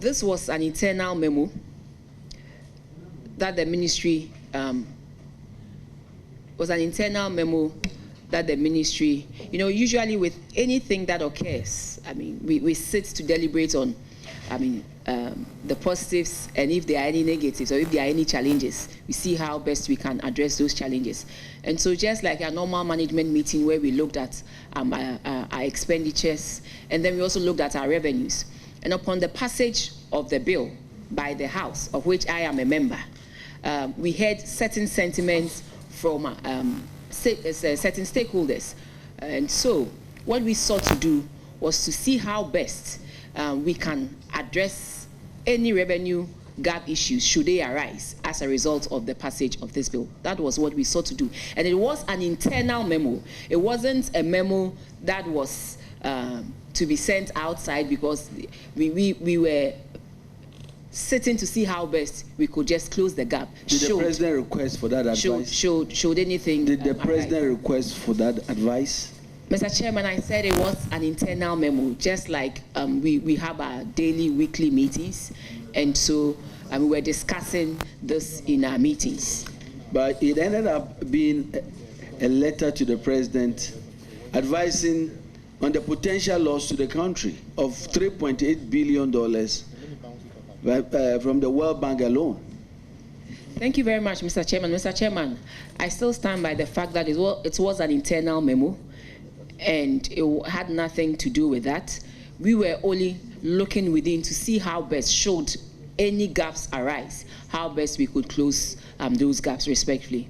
This was an internal memo that the ministry usually with anything that occurs, I mean, we sit to deliberate on, the positives, and if there are any negatives or if there are any challenges, we see how best we can address those challenges. And so just like a normal management meeting where we looked at our expenditures, and then we also looked at our revenues. And upon the passage of the bill by the House, of which I am a member, we heard certain sentiments from certain stakeholders. And so what we sought to do was to see how best we can address any revenue gap issues should they arise as a result of the passage of this bill. That was what we sought to do. And it was an internal memo. It wasn't a memo that was to be sent outside, because we were sitting to see how best we could just close the gap. Did the president request for that advice? Showed anything? Did the president request for that advice? Mr. Chairman, I said it was an internal memo, just like we have our daily, weekly meetings, and so we were discussing this in our meetings. But it ended up being a letter to the president advising on the potential loss to the country of $3.8 billion from the World Bank alone. Thank you very much, Mr. Chairman. Mr. Chairman, I still stand by the fact that it was an internal memo, and it had nothing to do with that. We were only looking within to see how best, should any gaps arise, how best we could close those gaps respectfully.